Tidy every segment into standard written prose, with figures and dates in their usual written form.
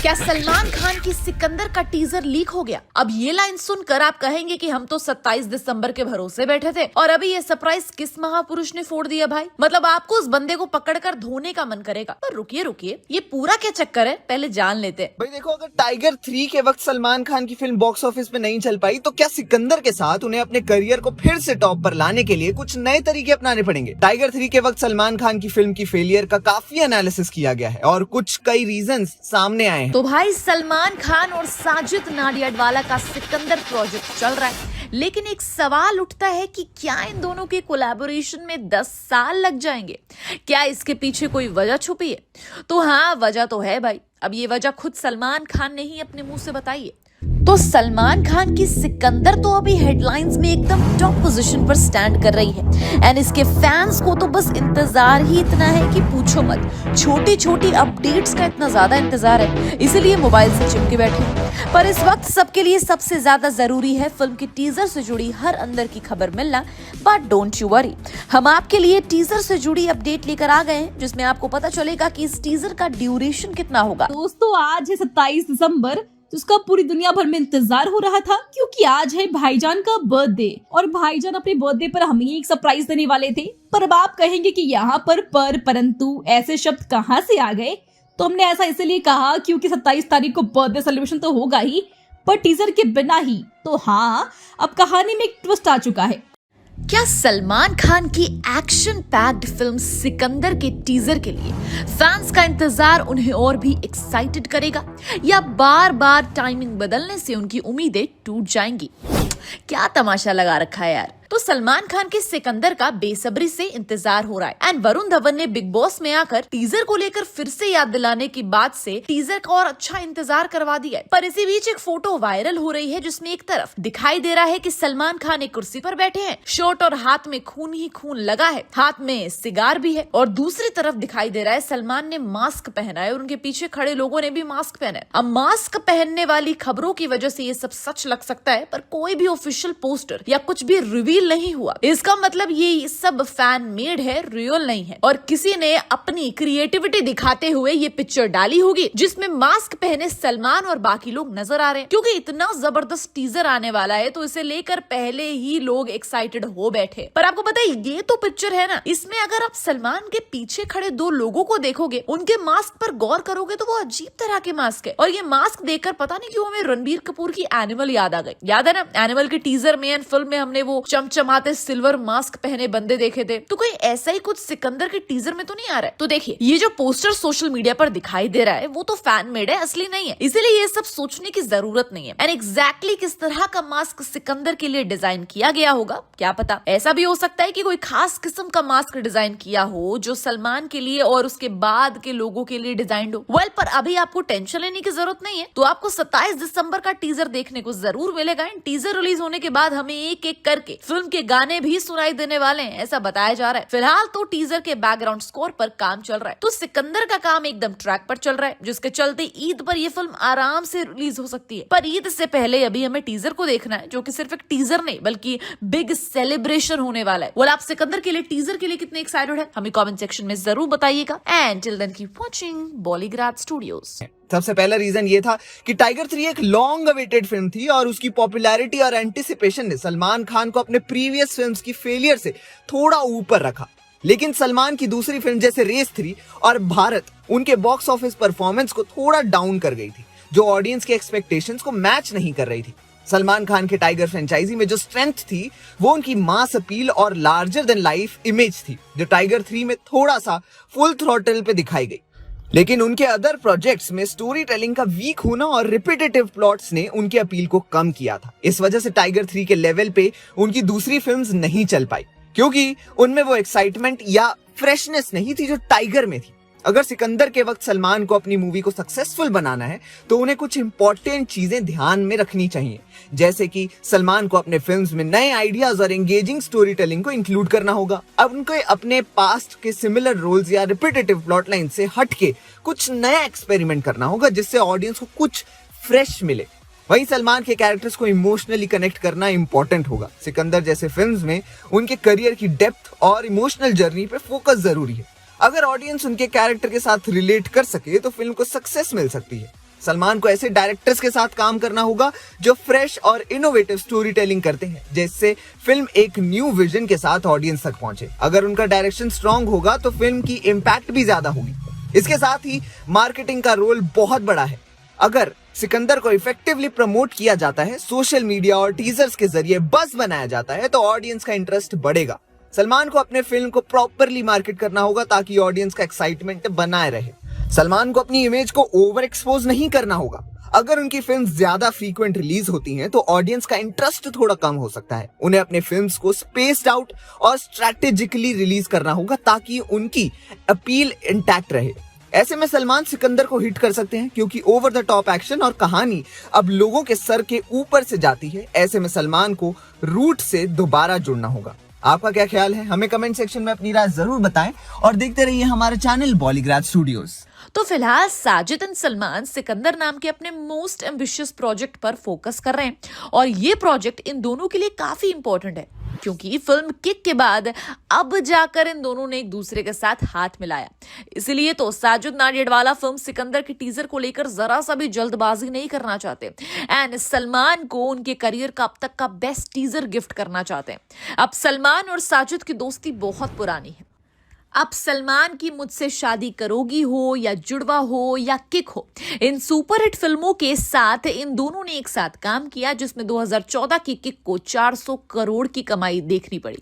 क्या सलमान खान की सिकंदर का टीजर लीक हो गया? अब ये लाइन सुनकर आप कहेंगे कि हम तो 27 दिसंबर के भरोसे बैठे थे और अभी ये सरप्राइज किस महापुरुष ने फोड़ दिया भाई। मतलब आपको उस बंदे को पकड़कर धोने का मन करेगा। पर रुकिए, ये पूरा क्या चक्कर है, पहले जान लेते हैं। भाई देखो, अगर टाइगर 3 के वक्त सलमान खान की फिल्म बॉक्स ऑफिस पे नहीं चल पाई तो क्या सिकंदर के साथ उन्हें अपने करियर को फिर से टॉप पर लाने के लिए कुछ नए तरीके अपनाने पड़ेंगे। टाइगर 3 के वक्त सलमान खान की फिल्म की फेलियर का काफी एनालिसिस किया गया है और कुछ कई रीजंस सामने आए हैं। तो भाई सलमान खान और साजिद नाडियाडवाला का सिकंदर प्रोजेक्ट चल रहा है, लेकिन एक सवाल उठता है कि क्या इन दोनों के कोलैबोरेशन में 10 साल लग जाएंगे? क्या इसके पीछे कोई वजह छुपी है? तो हाँ, वजह तो है भाई। अब ये वजह खुद सलमान खान ने ही अपने मुंह से बताई है। तो सलमान खान की सिकंदर तो अभी हेडलाइंस में एकदम टॉप पोजीशन पर स्टैंड कर रही है एंड इसके फैंस को तो बस इंतजार ही इतना है कि पूछो मत। छोटी छोटी अपडेट्स का इतना ज्यादा इंतजार है, इसीलिए मोबाइल से चिपके बैठे। पर इस वक्त सबके लिए सबसे ज्यादा जरूरी है फिल्म के टीजर से जुड़ी हर अंदर की खबर मिलना। बट डोंट यू वरी, हम आपके लिए टीजर से जुड़ी अपडेट लेकर आ गए हैं, जिसमें आपको पता चलेगा कि इस टीजर का ड्यूरेशन कितना होगा। दोस्तों, आज है 27 दिसंबर, जिसका पूरी दुनिया भर में इंतजार हो रहा था, क्योंकि आज है भाईजान का बर्थडे और भाईजान अपने बर्थडे पर हमें एक सरप्राइज देने वाले थे। पर अब आप कहेंगे कि यहाँ पर परंतु ऐसे शब्द कहाँ से आ गए? तो हमने ऐसा इसलिए कहा क्योंकि 27 तारीख को बर्थडे सेलिब्रेशन तो होगा ही, पर टीजर के बिना ही। तो हाँ, अब कहानी में एक ट्विस्ट आ चुका है। क्या सलमान खान की एक्शन पैक्ड फिल्म सिकंदर के टीजर के लिए फैंस का इंतजार उन्हें और भी एक्साइटेड करेगा, या बार बार टाइमिंग बदलने से उनकी उम्मीदें टूट जाएंगी? क्या तमाशा लगा रखा है यार। तो सलमान खान के सिकंदर का बेसब्री से इंतजार हो रहा है एंड वरुण धवन ने बिग बॉस में आकर टीजर को लेकर फिर से याद दिलाने की बात से टीजर का और अच्छा इंतजार करवा दिया है। पर इसी बीच एक फोटो वायरल हो रही है, जिसमें एक तरफ दिखाई दे रहा है कि सलमान खान एक कुर्सी पर बैठे हैं, शर्ट और हाथ में खून ही खून लगा है, हाथ में सिगार भी है, और दूसरी तरफ दिखाई दे रहा है सलमान ने मास्क पहना है और उनके पीछे खड़े लोगों ने भी मास्क पहना है। अब मास्क पहनने वाली खबरों की वजह से ये सब सच लग सकता है, पर कोई भी ऑफिशियल पोस्टर या कुछ भी रिवील नहीं हुआ। इसका मतलब ये सब फैन मेड है, रियल नहीं है, और किसी ने अपनी क्रिएटिविटी दिखाते हुए ये पिक्चर डाली होगी जिसमें मास्क पहने सलमान और बाकी लोग नजर आ रहे हैं। क्योंकि इतना जबरदस्त टीजर आने वाला है तो इसे लेकर पहले ही लोग एक्साइटेड हो बैठे। पर आपको पता है, ये तो पिक्चर है ना, इसमें अगर आप सलमान के पीछे खड़े दो लोगों को देखोगे, उनके मास्क पर गौर करोगे तो वो अजीब तरह के मास्क है। और ये मास्क देखकर पता नहीं क्यों हमें रणबीर कपूर की एनिमल याद आ गई। याद है ना, एनिमल के टीजर में एंड फिल्म में हमने वो चमचमाते सिल्वर मास्क पहने बंदे देखे थे। तो कोई ऐसा ही कुछ सिकंदर के टीजर में तो नहीं आ रहा है? तो देखिए, ये जो पोस्टर सोशल मीडिया पर दिखाई दे रहा है वो तो फैन मेड है, असली नहीं है, इसीलिए ये सब सोचने की जरूरत नहीं है। एंड एग्जैक्टली किस तरह का मास्क सिकंदर के लिए डिजाइन किया गया होगा क्या पता। ऐसा भी हो सकता है कि कोई खास किस्म का मास्क डिजाइन किया हो जो सलमान के लिए और उसके बाद के लोगों के लिए डिजाइन हो। वेल, पर अभी आपको टेंशन लेने की जरूरत नहीं है। तो आपको 27 दिसंबर का टीजर देखने को जरूर मिलेगा। टीजर रिलीज होने के बाद हमें एक एक करके फिल्म के गाने भी सुनाई देने वाले हैं, ऐसा बताया जा रहा है। फिलहाल तो टीजर के बैकग्राउंड स्कोर पर काम चल रहा है। तो सिकंदर का काम एकदम ट्रैक पर चल रहा है, जिसके चलते ईद पर यह फिल्म आराम से रिलीज हो सकती है। पर ईद से पहले अभी हमें टीजर को देखना है, जो कि सिर्फ एक टीजर नहीं बल्कि बिग सेलिब्रेशन होने वाला है। आप सिकंदर के लिए टीजर के लिए कितने एक्साइटेड है हमें कमेंट सेक्शन में जरूर बताइएगा। And till then keep watching बॉलीग्राड स्टूडियोज। सबसे पहला रीजन ये था कि टाइगर 3 एक लॉन्ग अवेटेड फिल्म थी और उसकी पॉपुलैरिटी और एंटिसिपेशन ने सलमान खान को अपने प्रीवियस फिल्म्स की फेलियर से थोड़ा ऊपर रखा। लेकिन सलमान की दूसरी फिल्म जैसे रेस 3 और भारत उनके बॉक्स ऑफिस परफॉर्मेंस को थोड़ा डाउन कर गई थी, जो ऑडियंस के एक्सपेक्टेशंस को मैच नहीं कर रही थी। सलमान खान के टाइगर फ्रेंचाइजी में जो स्ट्रेंथ थी वो उनकी मास अपील और लार्जर देन लाइफ इमेज थी, जो टाइगर 3 में थोड़ा सा फुल थ्रॉटल पे दिखाई गई। लेकिन उनके अदर प्रोजेक्ट्स में स्टोरी टेलिंग का वीक होना और रिपीटेटिव प्लॉट्स ने उनकी अपील को कम किया था। इस वजह से टाइगर 3 के लेवल पे उनकी दूसरी फिल्म्स नहीं चल पाई, क्योंकि उनमें वो एक्साइटमेंट या फ्रेशनेस नहीं थी जो टाइगर में थी। अगर सिकंदर के वक्त सलमान को अपनी मूवी को सक्सेसफुल बनाना है तो उन्हें कुछ इंपॉर्टेंट चीजें ध्यान में रखनी चाहिए, जैसे कि सलमान को अपने फिल्म्स में नए आइडियाज और एंगेजिंग स्टोरी टेलिंग को इंक्लूड करना होगा। अब उनको अपने पास्ट के सिमिलर रोल्स या रिपीटेटिव प्लॉट लाइन से हटके कुछ नया एक्सपेरिमेंट करना होगा, जिससे ऑडियंस को कुछ फ्रेश मिले। वहीं सलमान के कैरेक्टर्स को इमोशनली कनेक्ट करना इंपॉर्टेंट होगा। सिकंदर जैसे फिल्म्स में उनके करियर की डेप्थ और इमोशनल जर्नी पे फोकस जरूरी है। अगर ऑडियंस उनके कैरेक्टर के साथ रिलेट कर सके तो फिल्म को सक्सेस मिल सकती है। सलमान को ऐसे डायरेक्टर्स के साथ काम करना होगा जो फ्रेश और इनोवेटिव स्टोरी टेलिंग करते हैं, जिससे फिल्म एक न्यू विजन के साथ ऑडियंस तक पहुंचे। अगर उनका डायरेक्शन स्ट्रांग होगा तो फिल्म की इम्पैक्ट भी ज्यादा होगी। इसके साथ ही मार्केटिंग का रोल बहुत बड़ा है। अगर सिकंदर को इफेक्टिवली प्रमोट किया जाता है, सोशल मीडिया और टीजर्स के जरिए बज़ बनाया जाता है, तो ऑडियंस का इंटरेस्ट बढ़ेगा। सलमान को अपने फिल्म को प्रॉपरली मार्केट करना होगा ताकि ऑडियंस का एक्साइटमेंट बनाए रहे। सलमान को अपनी इमेज को ओवर एक्सपोज नहीं करना होगा। अगर उनकी फिल्म ज्यादा फ्रीक्वेंट रिलीज होती हैं, तो ऑडियंस का इंटरेस्ट थोड़ा कम हो सकता है। उन्हें अपने फिल्म्स को स्पेस्ड आउट और स्ट्रैटेजिकली रिलीज करना होगा ताकि उनकी अपील इंटैक्ट रहे। ऐसे में सलमान सिकंदर को हिट कर सकते हैं, क्योंकि ओवर द टॉप एक्शन और कहानी अब लोगों के सर के ऊपर से जाती है। ऐसे में सलमान को रूट से दोबारा जुड़ना होगा। आपका क्या ख्याल है? हमें कमेंट सेक्शन में अपनी राय जरूर बताएं और देखते रहिए हमारे चैनल बॉलीग्राज स्टूडियोज। तो फिलहाल साजिद एंड सलमान सिकंदर नाम के अपने मोस्ट एम्बिशियस प्रोजेक्ट पर फोकस कर रहे हैं और ये प्रोजेक्ट इन दोनों के लिए काफी इंपॉर्टेंट है, क्योंकि फिल्म किक के बाद अब जाकर इन दोनों ने एक दूसरे के साथ हाथ मिलाया। इसलिए तो साजिद नाडियाडवाला फिल्म सिकंदर के टीजर को लेकर जरा सा भी जल्दबाजी नहीं करना चाहते एंड सलमान को उनके करियर का अब तक का बेस्ट टीजर गिफ्ट करना चाहते हैं। अब सलमान और साजिद की दोस्ती बहुत पुरानी है। अब सलमान की मुझसे शादी करोगी हो या जुड़वा हो या किक हो, इन सुपरहिट फिल्मों के साथ इन दोनों ने एक साथ काम किया, जिसमें 2014 की किक को 400 करोड़ की कमाई देखनी पड़ी।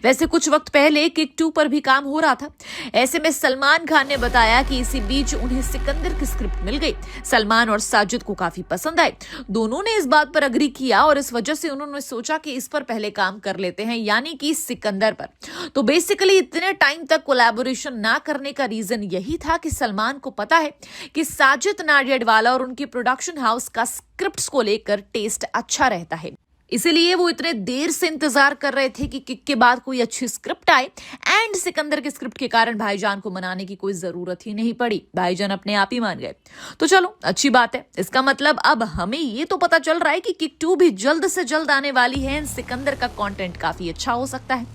वैसे कुछ वक्त पहले किक 2 पर भी काम हो रहा था। ऐसे में सलमान खान ने बताया कि इसी बीच उन्हें सिकंदर की स्क्रिप्ट मिल गई। सलमान और साजिद को काफी पसंद आई। दोनों ने इस बात पर अग्री किया और इस वजह से उन्होंने सोचा कि इस पर पहले काम कर लेते हैं, यानी कि सिकंदर पर। तो बेसिकली इतने टाइम तक कोलैबोरेशन ना करने का रीजन यही था कि सलमान को पता है कि साजिद नाडियाडवाला और उनके प्रोडक्शन हाउस का स्क्रिप्ट्स को लेकर टेस्ट अच्छा रहता है। इसीलिए वो इतने देर से इंतजार कर रहे थे कि किक के बाद कोई अच्छी स्क्रिप्ट आए एंड सिकंदर के स्क्रिप्ट के कारण भाईजान को मनाने की कोई जरूरत ही नहीं पड़ी। भाईजान अपने आप ही मान गए। तो चलो अच्छी बात है। इसका मतलब अब हमें ये तो पता चल रहा है कि किक 2 भी जल्द से जल्द आने वाली है। सिकंदर का कंटेंट काफी अच्छा हो सकता है।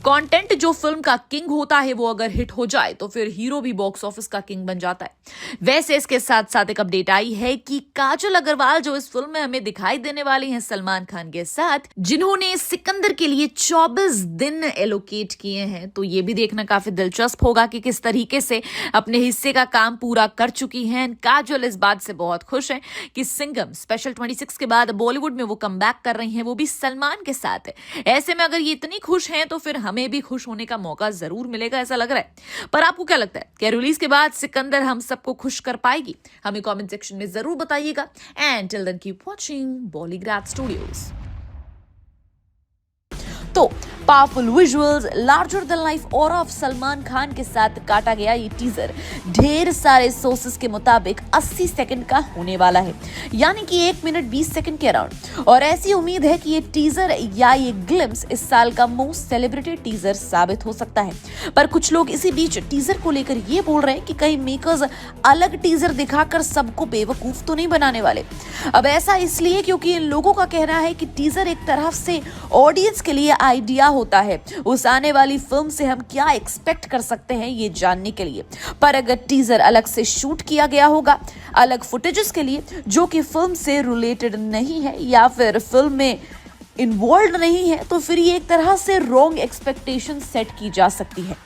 कंटेंट जो फिल्म का किंग होता है, वो अगर हिट हो जाए तो फिर हीरो भी बॉक्स ऑफिस का किंग बन जाता है। वैसे इसके साथ साथ एक अपडेट आई है कि काजल अग्रवाल जो इस फिल्म में हमें दिखाई देने वाली हैं सलमान खान के साथ, जिन्होंने सिकंदर के लिए 24 दिन एलोकेट किए हैं, तो ये भी देखना काफी दिलचस्प होगा कि किस तरीके से अपने हिस्से का काम पूरा कर चुकी हैं। काजल इस बात से बहुत खुश है कि सिंघम स्पेशल 26 के बाद बॉलीवुड में वो कमबैक कर रही हैं, वो भी सलमान के साथ। ऐसे में अगर ये इतनी खुश हैं तो फिर हमें भी खुश होने का मौका जरूर मिलेगा, ऐसा लग रहा है। पर आपको क्या लगता है, क्या रिलीज के बाद सिकंदर हम सबको खुश कर पाएगी? हमें कमेंट सेक्शन में जरूर बताइएगा। And till then keep watching Bollygrad studios. तो powerful visuals, larger than life aura of Salman Khan के साथ काटा गया ये टीजर ढेर सारे सोर्सेस के मुताबिक 80 सेकंड का होने वाला है, यानी कि 1 मिनट 20 सेकंड के अराउंड। और ऐसी उम्मीद है कि ये टीजर या ये ग्लिम्स इस साल का मोस्ट सेलिब्रेटेड टीजर साबित हो सकता है। पर कुछ लोग इसी बीच टीजर को लेकर ये बोल रहे हैं कि कहीं मेकर्स अलग टीजर दिखाकर सबको बेवकूफ तो नहीं बनाने वाले। अब ऐसा इसलिए क्योंकि इन लोगों का कहना है कि टीजर एक तरह से ऑडियंस के लिए आइडिया होता है उस आने वाली फिल्म से हम क्या एक्सपेक्ट कर सकते हैं ये जानने के लिए। पर अगर टीजर अलग से शूट किया गया होगा अलग फुटेजेस के लिए जो कि फिल्म से रिलेटेड नहीं है या फिर फिल्म में इन्वॉल्व नहीं है, तो फिर ये एक तरह से रॉन्ग एक्सपेक्टेशन सेट की जा सकती है।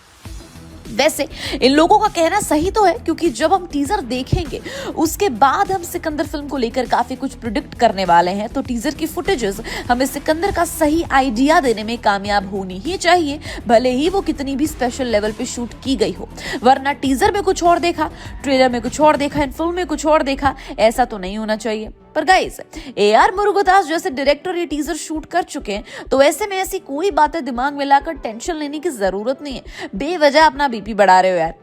वैसे इन लोगों का कहना सही तो है, क्योंकि जब हम टीजर देखेंगे उसके बाद हम सिकंदर फिल्म को लेकर काफी कुछ प्रिडिक्ट करने वाले हैं, तो टीजर की फुटेजेस हमें सिकंदर का सही आइडिया देने में कामयाब होनी ही चाहिए, भले ही वो कितनी भी स्पेशल लेवल पे शूट की गई हो। वरना टीजर में कुछ और देखा, ट्रेलर में कुछ और देखा, इन फिल्म में कुछ और देखा, ऐसा तो नहीं होना चाहिए। पर गाइस, AR मुरुगदास जैसे डायरेक्टर ये टीजर शूट कर चुके हैं, तो ऐसे में ऐसी कोई बातें दिमाग में लाकर टेंशन लेने की जरूरत नहीं है। बेवजह अपना बीपी बढ़ा रहे हो यार।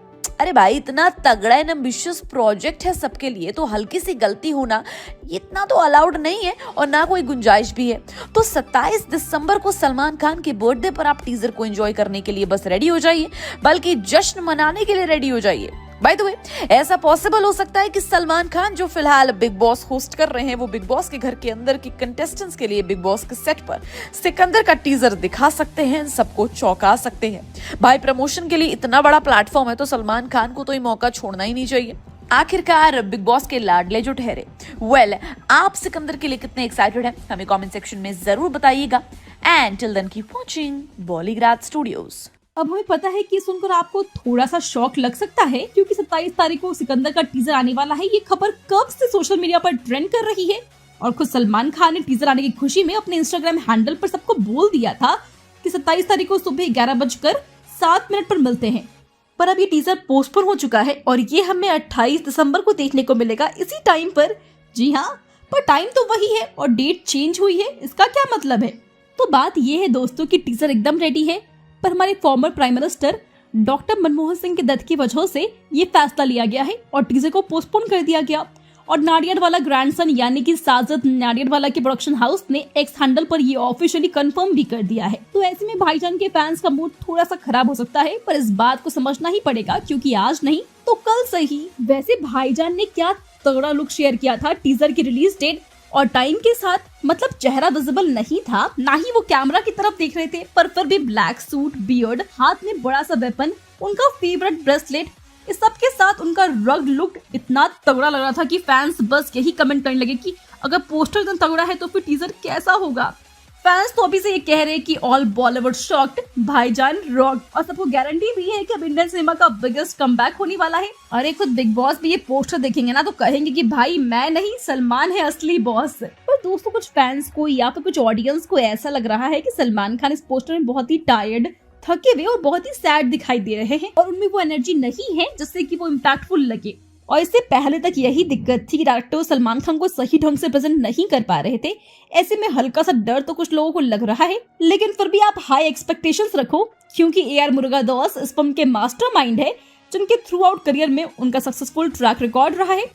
अरे भाई, इतना तगड़ा एंड एम्बिशियस प्रोजेक्ट है सबके लिए, तो हल्की सी गलती होना इतना तो अलाउड नहीं है और ना कोई गुंजाइश भी है। तो 27 दिसंबर को सलमान खान के बर्थडे पर आप टीजर को एंजॉय करने के लिए बस रेडी हो जाइए, बल्कि जश्न मनाने के लिए रेडी हो जाइए। बाय द वे, ऐसा पॉसिबल हो सकता है कि सलमान खान जो फिलहाल बिग बॉस होस्ट कर रहे हैं, वो बिग बॉस के घर के अंदर की कंटेस्टेंट्स के लिए बिग बॉस के सेट पर सिकंदर का टीजर दिखा सकते हैं, सबको चौंका सकते हैं। भाई, प्रमोशन के लिए इतना बड़ा प्लेटफॉर्म है तो सलमान खान को तो ये मौका छोड़ना ही नहीं चाहिए। आखिरकार बिग बॉस के लाडले जो ठहरे। आप सिकंदर के लिए कितने एक्साइटेड हैं हमें कमेंट सेक्शन में जरूर बताइएगा। And till then keep watching बॉलीग्राड स्टूडियोज। अब हमें पता है कि सुनकर आपको थोड़ा सा शॉक लग सकता है, क्योंकि 27 तारीख को सिकंदर का टीजर आने वाला है। ये खबर कब से सोशल मीडिया पर ट्रेंड कर रही है और खुद सलमान खान ने टीजर आने की खुशी में अपने इंस्टाग्राम हैंडल पर सबको बोल दिया था कि 27 तारीख को सुबह 11:07 पर मिलते हैं। पर अब ये टीजर पोस्टपोन हो चुका है और ये हमें 28 दिसंबर को देखने को मिलेगा इसी टाइम पर। जी हाँ, पर टाइम तो वही है और डेट चेंज हुई है। इसका क्या मतलब है? तो बात ये है दोस्तों कि टीजर एकदम रेडी है, पर हमारे former prime minister doctor Manmohan Singh के डेथ की वजह से ये फैसला लिया गया है और टीजर को पोस्टपोन कर दिया गया। और नाडियाडवाला ग्रैंडसन यानी कि साजिद नाडियाडवाला के प्रोडक्शन हाउस ने एक्स हैंडल पर ये ऑफिशियली कंफर्म भी कर दिया है। तो ऐसे में भाईजान के फैंस का मूड थोड़ा सा खराब हो सकता है, पर इस बात को समझना ही पड़ेगा क्योंकि आज नहीं तो कल सही। वैसे भाईजान ने क्या तगड़ा लुक शेयर किया था टीजर की रिलीज डेट और टाइम के साथ। मतलब चेहरा विजिबल नहीं था, ना ही वो कैमरा की तरफ देख रहे थे, पर फिर भी ब्लैक सूट, बियर्ड, हाथ में बड़ा सा वेपन, उनका फेवरेट ब्रेसलेट, इस सब के साथ उनका रग्ड लुक इतना तगड़ा लग रहा था कि फैंस बस यही कमेंट करने लगे कि अगर पोस्टर इतना तगड़ा है तो फिर टीजर कैसा होगा। फैंस तो अभी से ये कह रहे हैं कि ऑल बॉलीवुड शॉक्ड, भाईजान रॉक, और सबको गारंटी भी है कि अब इंडियन सिनेमा का बिगेस्ट कमबैक होने वाला है। अरे खुद बिग बॉस भी ये पोस्टर देखेंगे ना तो कहेंगे कि भाई मैं नहीं, सलमान है असली बॉस। पर दोस्तों कुछ फैंस को या फिर कुछ ऑडियंस को ऐसा लग रहा है कि सलमान खान इस पोस्टर में बहुत ही टायर्ड, थके हुए और बहुत ही सैड दिखाई दे रहे हैं और उनमें वो एनर्जी नहीं है जिससे कि वो इम्पैक्टफुल लगे। और इससे पहले तक यही दिक्कत थी कि डायरेक्टर सलमान खान को सही ढंग से प्रेजेंट नहीं कर पा रहे थे। ऐसे में हल्का सा डर तो कुछ लोगों को लग रहा है, लेकिन फिर भी आप हाई एक्सपेक्टेशंस रखो क्योंकि AR मुरुगदास इस फिल्म के मास्टरमाइंड है, जिनके थ्रू आउट करियर में उनका सक्सेसफुल ट्रैक रिकॉर्ड रहा है।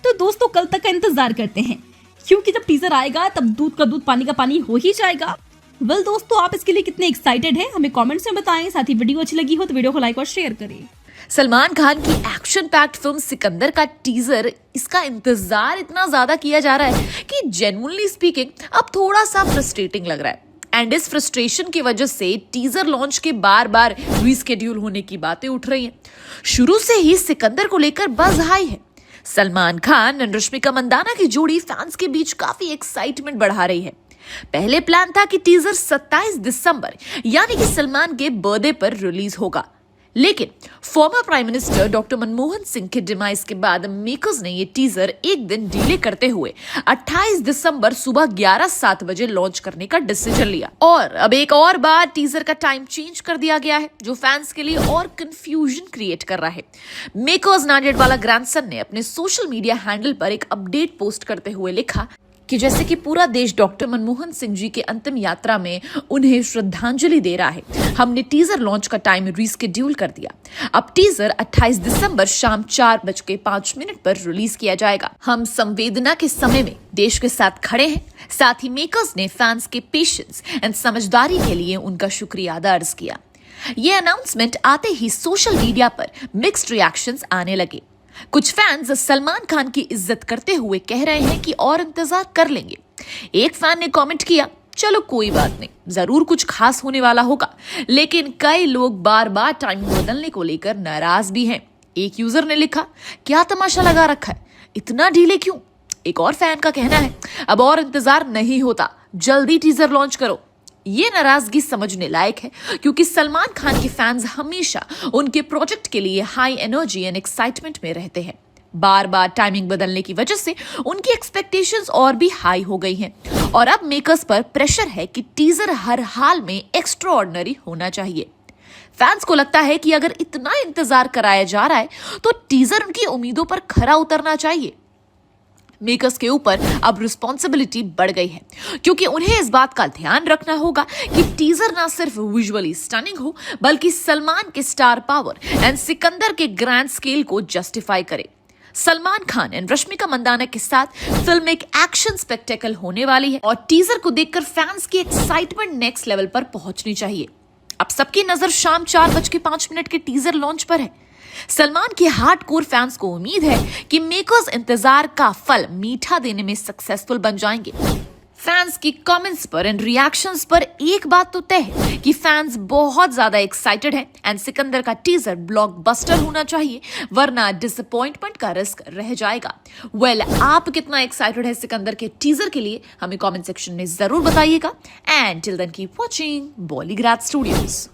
तो दोस्तों कल तक का इंतजार करते हैं, क्योंकि जब टीजर आएगा तब दूध का दूध पानी का पानी हो ही जाएगा। दोस्तों आप इसके लिए कितने एक्साइटेड हैं हमें कमेंट्स में बताएं। साथ ही वीडियो अच्छी लगी हो तो वीडियो को लाइक और शेयर करें। सलमान खान की एक्शन पैक्ड फिल्म सिकंदर का टीजर, इसका इंतजार इतना ज्यादा किया जा रहा है कि जेन्युइनली स्पीकिंग अब थोड़ा सा फ्रस्ट्रेटिंग लग रहा है। एंड इस फ्रस्ट्रेशन की वजह से टीजर लॉन्च के बार बार रीस्केड्यूल होने की बातें उठ रही हैं। शुरू से ही सिकंदर को लेकर बज़ हाई है। सलमान खान और रश्मिका मंदाना की जोड़ी फैंस के बीच काफी एक्साइटमेंट बढ़ा रही है। पहले प्लान था कि टीजर 27 दिसंबर यानी कि सलमान के बर्थडे पर रिलीज होगा, लेकिन former prime minister doctor Manmohan Singh के डिमाइस के बाद मेकर्स ने ये टीजर एक दिन डिले करते हुए 28 दिसंबर सुबह 11:07 बजे लॉन्च करने का डिसीजन लिया। और अब एक और बार टीजर का टाइम चेंज कर दिया गया है, जो फैंस के लिए और कंफ्यूजन क्रिएट कर रहा है। मेकर्स नाडियाडवाला ग्रैंडसन ने अपने सोशल मीडिया हैंडल पर एक अपडेट पोस्ट करते हुए लिखा कि जैसे कि पूरा देश डॉक्टर मनमोहन सिंह जी के अंतिम यात्रा में उन्हें श्रद्धांजलि दे रहा है, हमने टीजर लॉन्च का टाइम रीस्केड्यूल कर दिया। अब टीजर 28 दिसंबर शाम 4:05 पर रिलीज किया जाएगा। हम संवेदना के समय में देश के साथ खड़े हैं। साथ ही मेकर्स ने फैंस के पेशेंस एंड समझदारी के लिए उनका शुक्रिया अदा अर्ज किया। ये अनाउंसमेंट आते ही सोशल मीडिया पर मिक्स्ड रिएक्शंस आने लगे। कुछ फैंस सलमान खान की इज्जत करते हुए कह रहे हैं कि और इंतजार कर लेंगे। एक फैन ने कमेंट किया, चलो कोई बात नहीं, जरूर कुछ खास होने वाला होगा। लेकिन कई लोग बार बार टाइम बदलने को लेकर नाराज भी हैं। एक यूजर ने लिखा, क्या तमाशा लगा रखा है, इतना डिले क्यों? एक और फैन का कहना है, अब और इंतजार नहीं होता, जल्दी टीजर लॉन्च करो। ये नाराजगी समझने लायक है, क्योंकि सलमान खान के फैंस हमेशा उनके प्रोजेक्ट के लिए हाई एनर्जी एंड एक्साइटमेंट में रहते हैं। बार बार टाइमिंग बदलने की वजह से उनकी एक्सपेक्टेशंस और भी हाई हो गई हैं और अब मेकर्स पर प्रेशर है कि टीजर हर हाल में एक्स्ट्राऑर्डिनरी होना चाहिए। फैंस को लगता है कि अगर इतना इंतजार कराया जा रहा है तो टीजर उनकी उम्मीदों पर खरा उतरना चाहिए। मेकर्स के ऊपर अब रिस्पॉन्सिबिलिटी बढ़ गई है, क्योंकि उन्हें इस बात का ध्यान रखना होगा कि टीजर ना सिर्फ विजुअली स्टनिंग हो, बल्कि सलमान के स्टार पावर एंड सिकंदर के ग्रैंड स्केल को जस्टिफाई करे। सलमान खान एंड रश्मिका मंदाना के साथ फिल्म एक एक्शन स्पेक्टेकल होने वाली है और टीजर को देखकर फैंस की एक्साइटमेंट नेक्स्ट लेवल पर पहुंचनी चाहिए। अब सबकी नजर शाम 4:05 के टीजर लॉन्च पर है। सलमान के हार्डकोर फैंस को उम्मीद है कि मेकर्स इंतजार का फल मीठा देने में सक्सेसफुल बन जाएंगे। फैंस की कमेंट्स पर एंड रिएक्शंस पर एक बात तो तय है कि फैंस बहुत ज्यादा एक्साइटेड हैं एंड सिकंदर का टीजर ब्लॉकबस्टर होना चाहिए, वरना डिसअपॉइंटमेंट का रिस्क रह जाएगा। वेल, आप कितना एक्साइटेड है सिकंदर के टीजर के लिए हमें कमेंट सेक्शन में जरूर बताइएगा। And till then keep watching बॉलीग्राड स्टूडियोज।